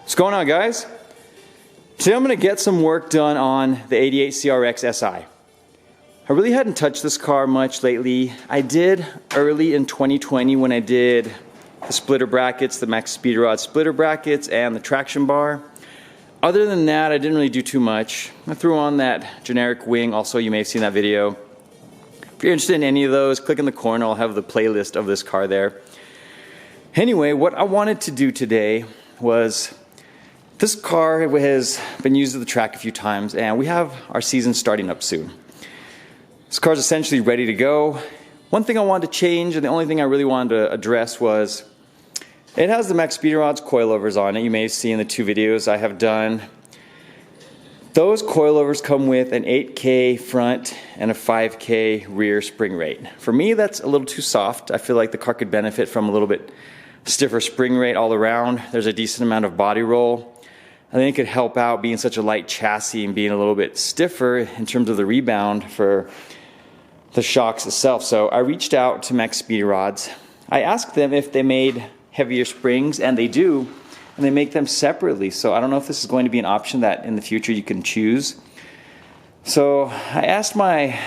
What's going on, guys? Today I'm going to get some work done on the 88 CRX SI. I really hadn't touched this car much lately. I did early in 2020 when I did the splitter brackets, the Maxpeedingrods splitter brackets, and the traction bar. Other than that, I didn't really do too much. I threw on that generic wing, also you may have seen that video. If you're interested in any of those, click in the corner, I'll have the playlist of this car there. Anyway, what I wanted to do today was, this car has been used at the track a few times, and we have our season starting up soon. This car is essentially ready to go. One thing I wanted to change, and the only thing I really wanted to address, was it has the Maxpeedingrods coilovers on it. You may have seen the two videos I have done. Those coilovers come with an 8K front and a 5K rear spring rate. For me, that's a little too soft. I feel like the car could benefit from a little bit stiffer spring rate all around. There's a decent amount of body roll. I think it could help out being such a light chassis and being a little bit stiffer in terms of the rebound for the shocks itself. So I reached out to Maxpeedingrods. I asked them if they made heavier springs, and they do, and they make them separately. So I don't know if this is going to be an option that in the future you can choose. So I asked my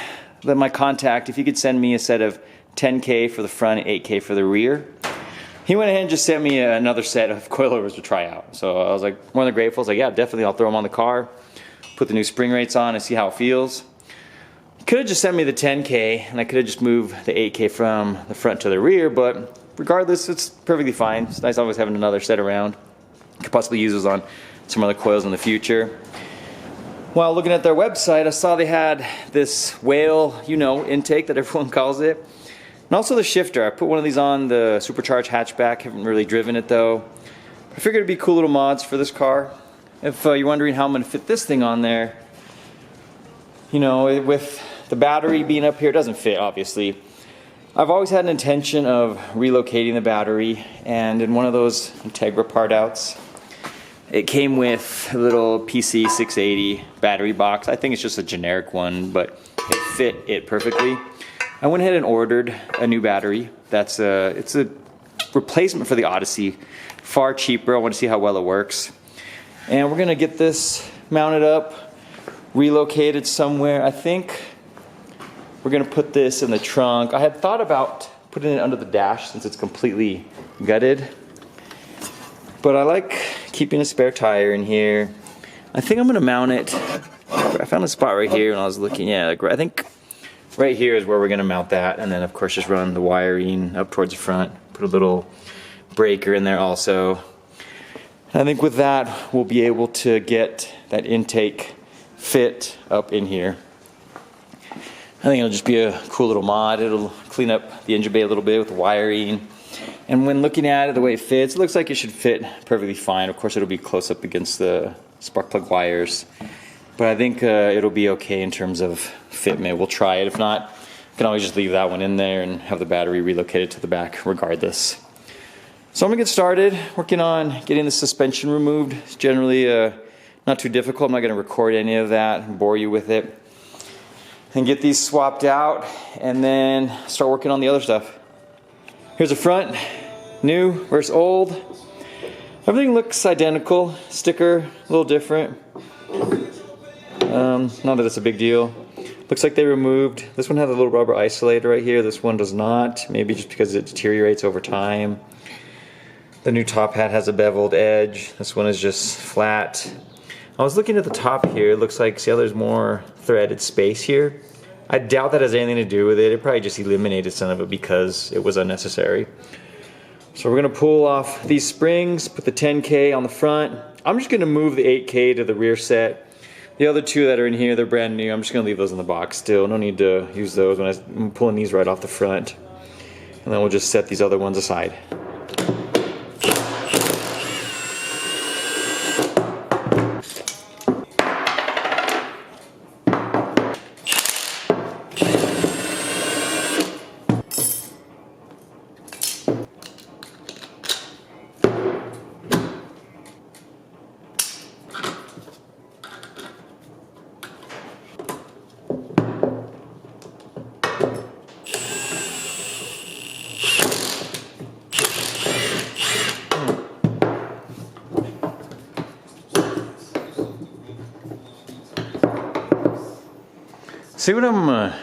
contact if he could send me a set of 10K for the front and 8K for the rear. He went ahead and just sent me another set of coilovers to try out. So I was like more than grateful. I was like, yeah, definitely, I'll throw them on the car, put the new spring rates on and see how it feels. He could have just sent me the 10K and I could have just moved the 8K from the front to the rear, but regardless, it's perfectly fine. It's nice always having another set around. Could possibly use those on some other coils in the future. While looking at their website, I saw they had this whale, intake that everyone calls it. And also the shifter. I put one of these on the supercharged hatchback. Haven't really driven it though. I figured it'd be cool little mods for this car. If you're wondering how I'm going to fit this thing on there, with the battery being up here, it doesn't fit obviously. I've always had an intention of relocating the battery, and in one of those Integra part outs, it came with a little PC 680 battery box. I think it's just a generic one, but it fit it perfectly. I went ahead and ordered a new battery. It's a replacement for the Odyssey, far cheaper. I want to see how well it works. And we're gonna get this mounted up, relocated somewhere. I think we're gonna put this in the trunk. I had thought about putting it under the dash since it's completely gutted, but I like keeping a spare tire in here. I think I'm gonna mount it. I found a spot right here when I was looking. Yeah, I think right here is where we're gonna mount that, and then of course just run the wiring up towards the front. Put a little breaker in there also. I think with that we'll be able to get that intake fit up in here. I think it'll just be a cool little mod. It'll clean up the engine bay a little bit with the wiring. And when looking at it, the way it fits, it looks like it should fit perfectly fine. Of course, it'll be close up against the spark plug wires. But I think it'll be okay in terms of fitment. We'll try it. If not, we can always just leave that one in there and have the battery relocated to the back regardless. So I'm gonna get started working on getting the suspension removed. It's generally not too difficult. I'm not gonna record any of that and bore you with it. And get these swapped out and then start working on the other stuff. Here's the front, new versus old. Everything looks identical. Sticker, a little different. Not that it's a big deal. Looks like they removed, this one has a little rubber isolator right here, this one does not. Maybe just because it deteriorates over time. The new top hat has a beveled edge. This one is just flat. I was looking at the top here, it looks like, see how there's more threaded space here? I doubt that has anything to do with it. It probably just eliminated some of it because it was unnecessary. So we're gonna pull off these springs, put the 10K on the front. I'm just gonna move the 8K to the rear set. The other two that are in here, they're brand new. I'm just gonna leave those in the box still. No need to use those when I'm pulling these right off the front. And then we'll just set these other ones aside. See what I'm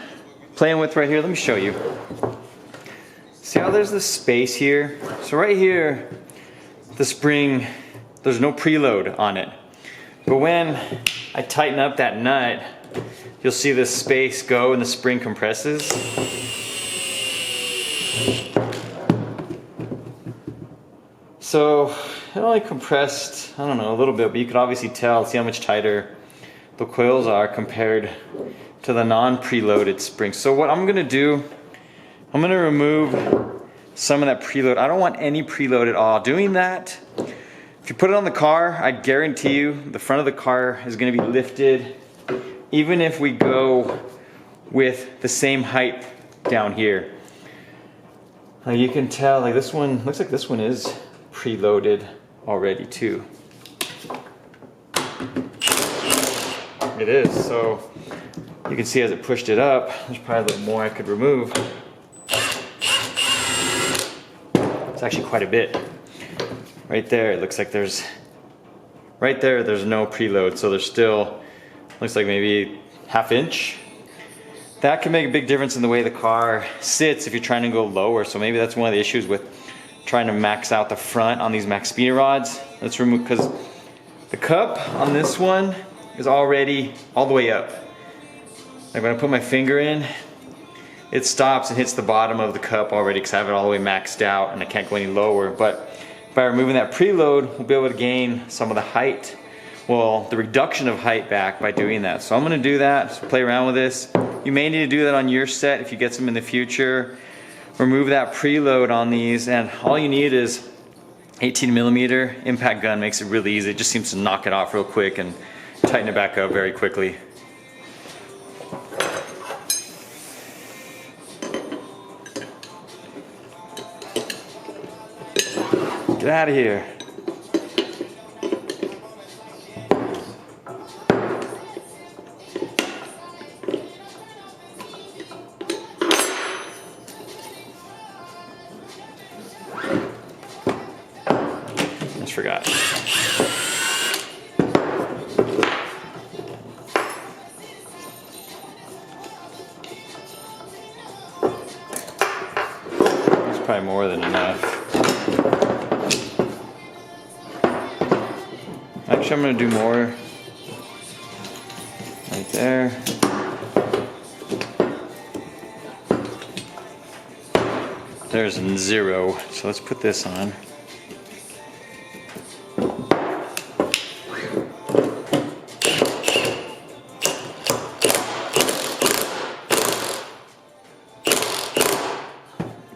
playing with right here? Let me show you. See how there's this space here? So right here, the spring, there's no preload on it. But when I tighten up that nut, you'll see this space go and the spring compresses. So it only compressed, I don't know, a little bit, but you could obviously tell, see how much tighter the coils are compared to the non-preloaded spring. So what I'm gonna do, I'm gonna remove some of that preload. I don't want any preload at all. Doing that, if you put it on the car, I guarantee you the front of the car is gonna be lifted, even if we go with the same height down here. You can tell, like this one, looks like this one is preloaded already too. It is, so you can see as it pushed it up, there's probably a little more I could remove. It's actually quite a bit. Right there, it looks like there's, right there, there's no preload, so there's still, looks like maybe ½ inch. That can make a big difference in the way the car sits if you're trying to go lower, so maybe that's one of the issues with trying to max out the front on these Maxpeedingrods. Let's remove, because the cup on this one is already all the way up. Like when I put my finger in, it stops and hits the bottom of the cup already because I have it all the way maxed out and I can't go any lower. But by removing that preload, we'll be able to gain some of the height, well, the reduction of height back by doing that. So I'm gonna do that, so play around with this. You may need to do that on your set if you get some in the future. Remove that preload on these, and all you need is 18mm impact gun. Makes it really easy. It just seems to knock it off real quick and tighten it back up very quickly. Get out of here. Just forgot. It's probably more than enough. Actually, I'm going to do more right there. There's 0, so let's put this on.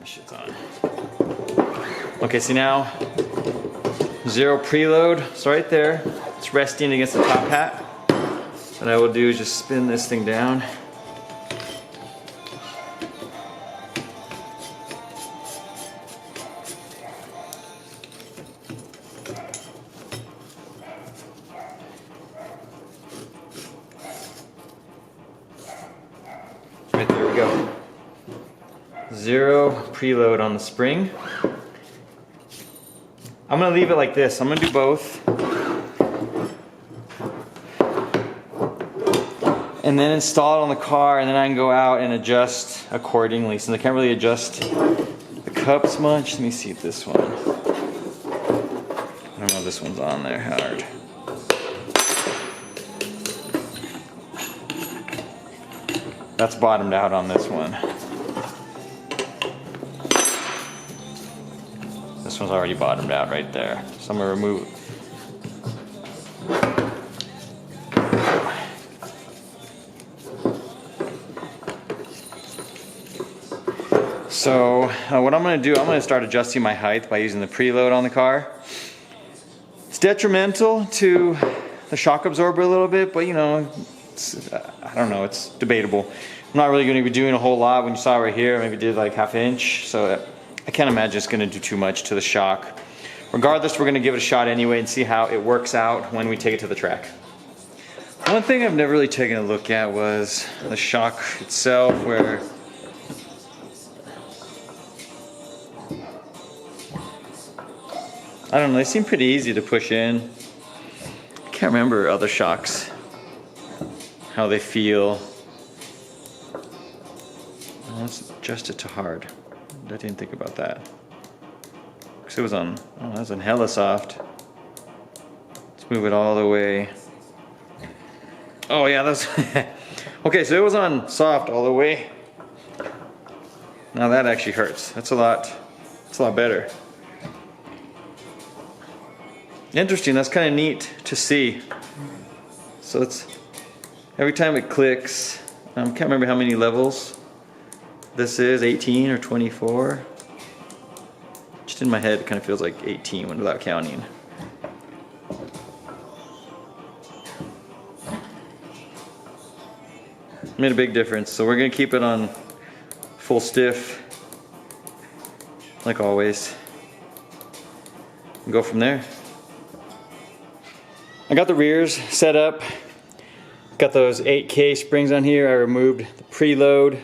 Shit's on. Okay, see now, 0 preload, so right there, it's resting against the top hat. What I will do is just spin this thing down. Right there we go. 0 preload on the spring. I'm gonna leave it like this. I'm gonna do both. And then install it on the car, and then I can go out and adjust accordingly. Since I can't really adjust the cups much. Let me see if this one, I don't know if this one's on there hard. That's bottomed out on this one. This one's already bottomed out right there. So I'm gonna remove it. So what I'm going to do, I'm going to start adjusting my height by using the preload on the car. It's detrimental to the shock absorber a little bit, but you know, I don't know, it's debatable. I'm not really going to be doing a whole lot. When you saw right here, maybe did like ½ inch, so I can't imagine it's going to do too much to the shock. Regardless, we're going to give it a shot anyway and see how it works out when we take it to the track. One thing I've never really taken a look at was the shock itself, where I don't know, they seem pretty easy to push in. I can't remember other shocks, how they feel. Let's adjust it to hard. I didn't think about that. Because it was on, oh, that was on hella soft. Let's move it all the way. Oh yeah, that's, okay, so it was on soft all the way. Now that actually hurts. That's a lot better. Interesting, that's kind of neat to see. So it's, every time it clicks, I can't remember how many levels this is, 18 or 24. Just in my head, it kind of feels like 18 without counting. Made a big difference, so we're gonna keep it on full stiff, like always, and go from there. I got the rears set up, got those 8K springs on here. I removed the preload.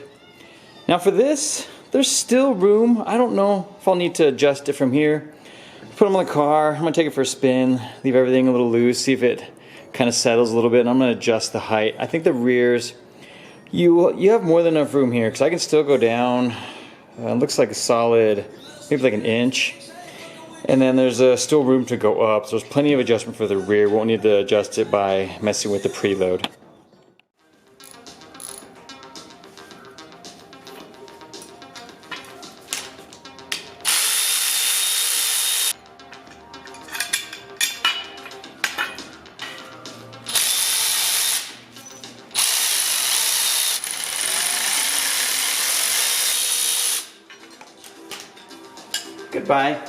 Now for this, there's still room. I don't know if I'll need to adjust it from here. Put them on the car, I'm gonna take it for a spin, leave everything a little loose, see if it kind of settles a little bit, and I'm gonna adjust the height. I think the rears, you have more than enough room here, because I can still go down, it looks like a solid, maybe like an inch. And then there's still room to go up, so there's plenty of adjustment for the rear. Won't need to adjust it by messing with the preload. Goodbye.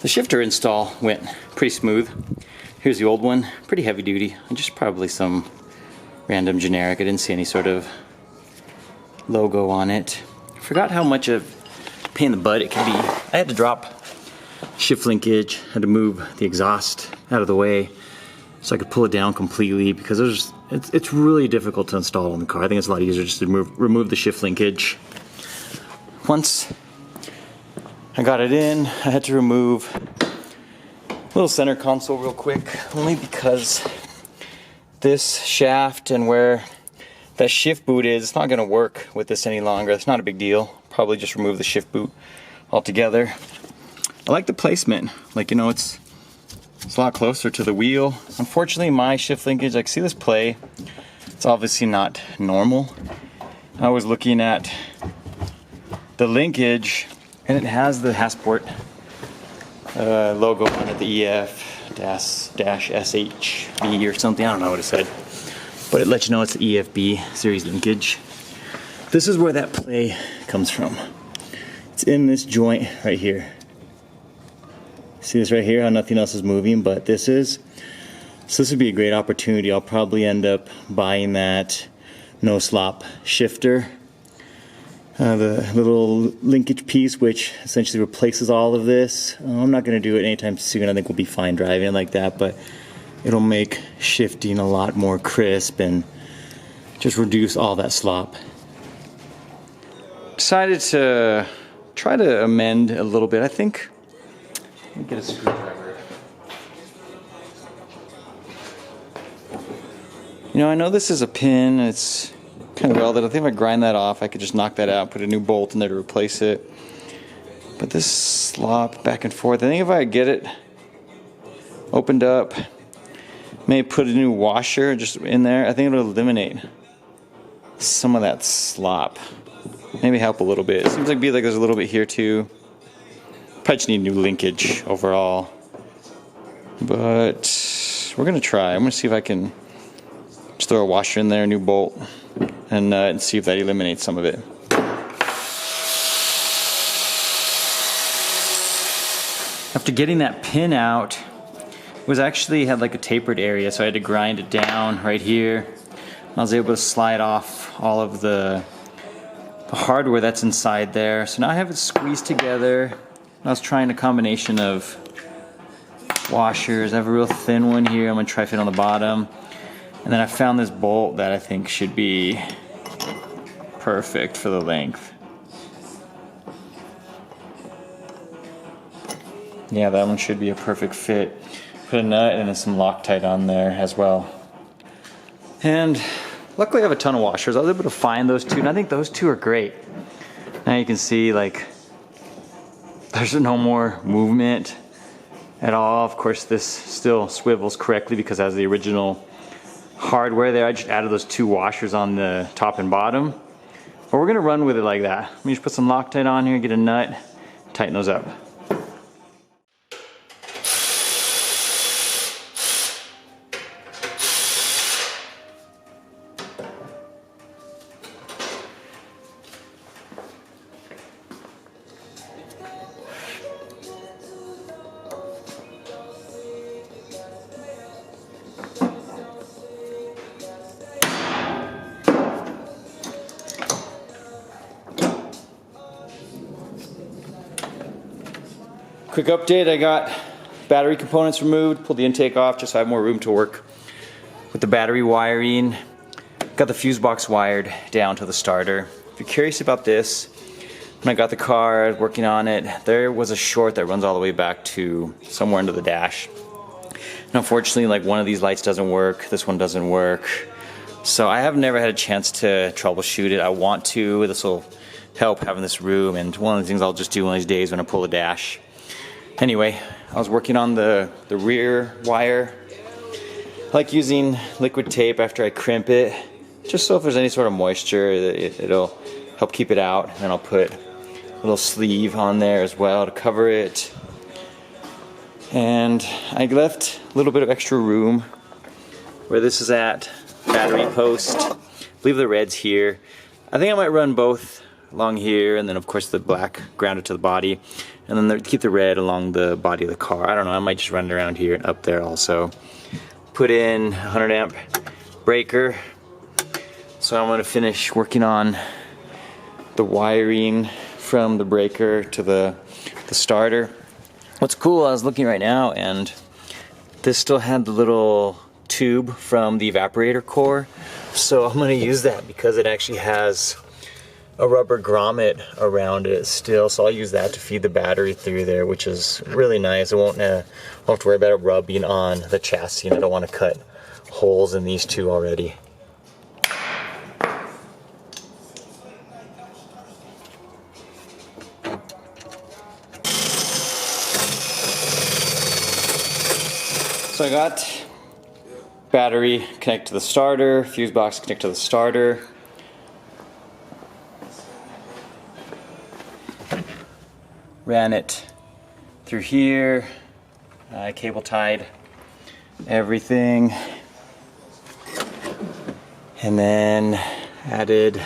The shifter install went pretty smooth. Here's the old one, pretty heavy duty, and just probably some random generic. I didn't see any sort of logo on it. Forgot how much of a pain in the butt it can be. I had to drop shift linkage, had to move the exhaust out of the way so I could pull it down completely, because it's really difficult to install in the car. I think it's a lot easier just to remove the shift linkage. Once I got it in, I had to remove a little center console real quick, only because this shaft and where that shift boot is, it's not going to work with this any longer. It's not a big deal. Probably just remove the shift boot altogether. I like the placement. Like, you know, it's a lot closer to the wheel. Unfortunately, my shift linkage, I can see this play. It's obviously not normal. I was looking at the linkage, and it has the Hasport logo on it, the EF-SHV or something. I don't know what it said. But it lets you know it's the EFB series linkage. This is where that play comes from. It's in this joint right here. See this right here, how nothing else is moving, but this is. So this would be a great opportunity. I'll probably end up buying that no slop shifter. The little linkage piece, which essentially replaces all of this. I'm not going to do it anytime soon. I think we'll be fine driving like that, but it'll make shifting a lot more crisp and just reduce all that slop. Decided to try to amend a little bit. I think, let me get a screwdriver. You know, I know this is a pin, it's kind of welded. I think if I grind that off, I could just knock that out, put a new bolt in there to replace it. But this slop back and forth, I think if I get it opened up, maybe put a new washer just in there, I think it'll eliminate some of that slop. Maybe help a little bit. It seems like there's a little bit here too. Probably just need new linkage overall. But we're gonna try. I'm gonna see if I can just throw a washer in there, a new bolt, and see if that eliminates some of it. After getting that pin out, it was actually had like a tapered area, so I had to grind it down right here. I was able to slide off all of the hardware that's inside there. So now I have it squeezed together. I was trying a combination of washers. I have a real thin one here. I'm gonna try fit on the bottom. And then I found this bolt that I think should be perfect for the length. Yeah, that one should be a perfect fit. Put a nut and then some Loctite on there as well. And luckily I have a ton of washers. I was able to find those two, and I think those two are great. Now you can see, like, there's no more movement at all. Of course, this still swivels correctly because it has the original hardware there. I just added those two washers on the top and bottom. But we're gonna run with it like that. Let me just put some Loctite on here, get a nut, tighten those up. Quick update, I got battery components removed, pulled the intake off just so I have more room to work with the battery wiring. Got the fuse box wired down to the starter. If you're curious about this, when I got the car, I was working on it, there was a short that runs all the way back to somewhere under the dash. And unfortunately, like, one of these lights doesn't work, this one doesn't work. So I have never had a chance to troubleshoot it. I want to, this will help having this room, and one of the things I'll just do one of these days when I pull the dash. Anyway, I was working on the rear wire. I like using liquid tape after I crimp it, just so if there's any sort of moisture, it'll help keep it out. And then I'll put a little sleeve on there as well to cover it. And I left a little bit of extra room where this is at, battery post. I believe the red's here. I think I might run both along here, and then of course the black grounded to the body, and then keep the red along the body of the car. I don't know, I might just run it around here and up there also. Put in 100 amp breaker. So I'm going to finish working on the wiring from the breaker to the starter. What's cool, I was looking right now, and this still had the little tube from the evaporator core. So I'm going to use that because it actually has a rubber grommet around it still, so I'll use that to feed the battery through there, which is really nice. I won't have to worry about it rubbing on the chassis, and I don't want to cut holes in these two already. So I got battery connect to the starter, fuse box connect to the starter. Ran it through here, cable tied everything, and then added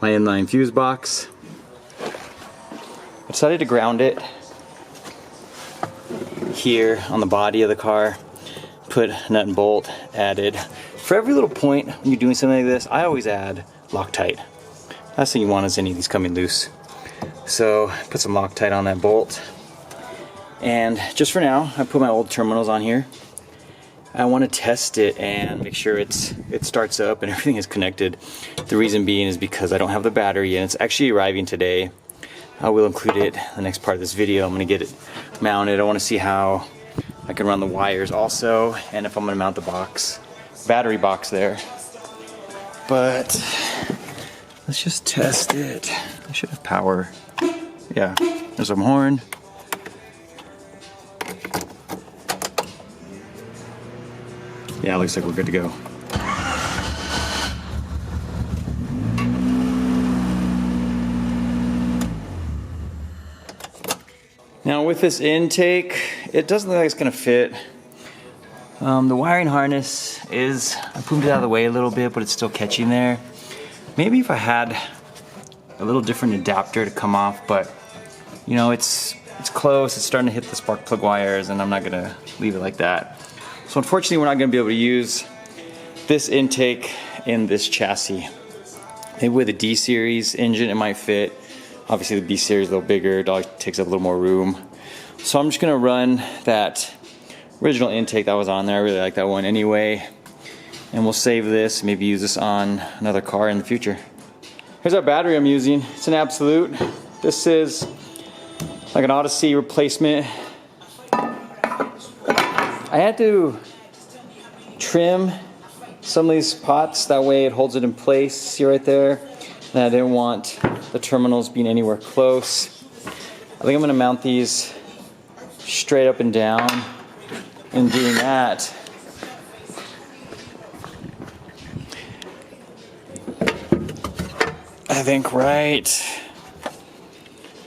my inline fuse box. I decided to ground it here on the body of the car, put nut and bolt added. For every little point when you're doing something like this, I always add Loctite. Last thing you want is any of these coming loose. So put some Loctite on that bolt, and just for now I put my old terminals on here. I want to test it and make sure it starts up and everything is connected. The reason being is because I don't have the battery, and it's actually arriving today. I will include it in the next part of this video. I'm going to get it mounted. I want to see how I can run the wires also, and if I'm going to mount the battery box there. But let's just test it. I should have power. Yeah, there's some horn. Yeah, looks like we're good to go. Now with this intake, it doesn't look like it's gonna fit. The wiring harness is, I moved it out of the way a little bit, but it's still catching there. Maybe if I had a little different adapter to come off, but you know, it's close, it's starting to hit the spark plug wires, and I'm not gonna leave it like that. So unfortunately, we're not gonna be able to use this intake in this chassis. Maybe with a D series engine, it might fit. Obviously the B series is a little bigger, it takes up a little more room. So I'm just gonna run that original intake that was on there. I really like that one anyway. And we'll save this, maybe use this on another car in the future. Here's our battery I'm using. It's an Absolute. This is like an Odyssey replacement. I had to trim some of these pots, that way it holds it in place. See right there? And I didn't want the terminals being anywhere close. I think I'm gonna mount these straight up and down. In doing that, I think we're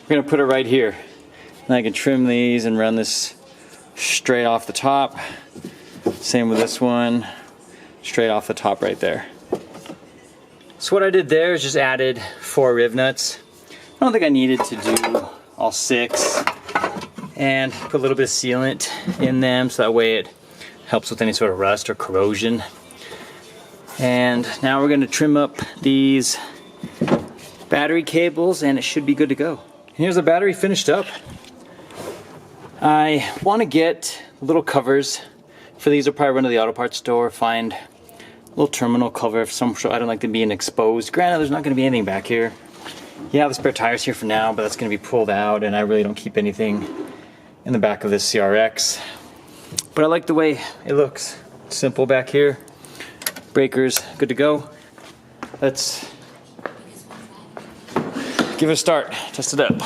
gonna put it right here. And I can trim these and run this straight off the top. Same with this one, straight off the top right there. So what I did there is just added 4 riv nuts. I don't think I needed to do all 6. And put a little bit of sealant in them so that way it helps with any sort of rust or corrosion. And now we're gonna trim up these battery cables and it should be good to go. Here's the battery finished up. I wanna get little covers for these. I'll probably run to the auto parts store, find a little terminal cover of some sort. I don't like them being exposed. Granted, there's not gonna be anything back here. Yeah, the spare tires here for now, but that's gonna be pulled out and I really don't keep anything in the back of this CRX. But I like the way it looks. Simple back here. Breakers, good to go. Let's give it a start, test it up.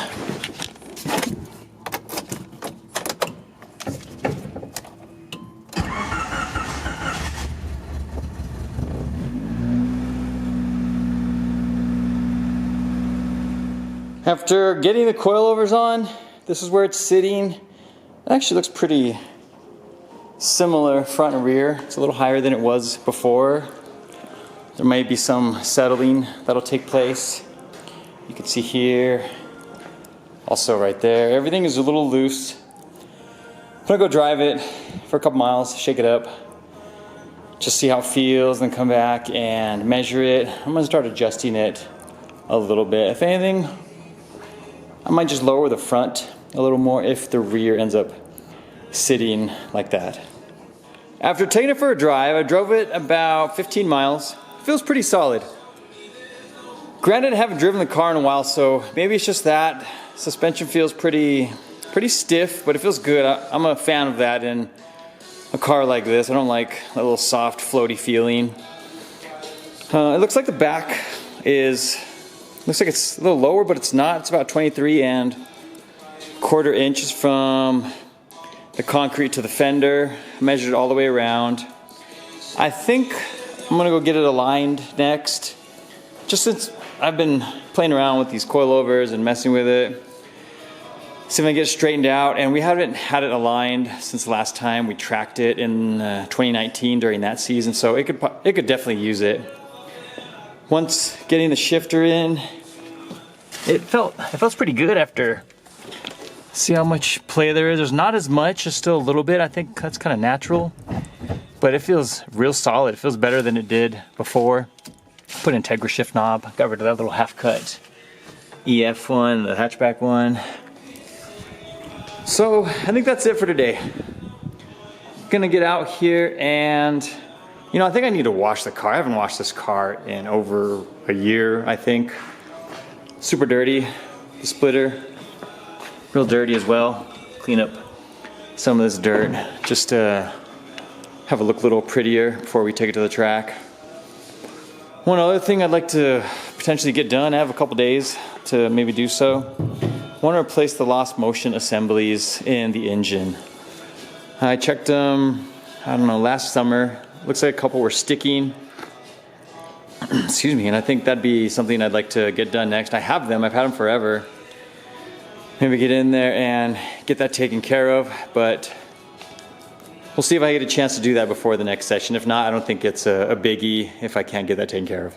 After getting the coilovers on, this is where it's sitting. It actually looks pretty similar front and rear. It's a little higher than it was before. There might be some settling that'll take place. You can see here, also right there. Everything is a little loose. I'm gonna go drive it for a couple miles, shake it up, just see how it feels, then come back and measure it. I'm gonna start adjusting it a little bit. If anything, I might just lower the front a little more if the rear ends up sitting like that. After taking it for a drive, I drove it about 15 miles. Feels pretty solid. Granted, I haven't driven the car in a while, so maybe it's just that. Suspension feels pretty stiff, but it feels good. I'm a fan of that in a car like this. I don't like a little soft, floaty feeling. It looks like the back looks like it's a little lower, but it's not. It's about 23¼ inches from the concrete to the fender. I measured it all the way around. I think I'm gonna go get it aligned next. Just since I've been playing around with these coilovers and messing with it. See if I can get it straightened out. And we haven't had it aligned since the last time we tracked it in 2019 during that season. So it could definitely use it. Once getting the shifter in, it feels pretty good after. See how much play there is. There's not as much, just still a little bit. I think that's kind of natural, but it feels real solid. It feels better than it did before. Put an Integra shift knob, got rid of that little half cut EF one, the hatchback one. So I think that's it for today. Gonna get out here and, I think I need to wash the car. I haven't washed this car in over a year, I think. Super dirty, the splitter, real dirty as well. Clean up some of this dirt just to have it look a little prettier before we take it to the track. One other thing I'd like to potentially get done, I have a couple days to maybe do so. I want to replace the lost motion assemblies in the engine. I checked them, last summer. Looks like a couple were sticking. Excuse me, and I think that'd be something I'd like to get done next. I have them, I've had them forever. Maybe get in there and get that taken care of, but we'll see if I get a chance to do that before the next session. If not, I don't think it's a biggie if I can't get that taken care of.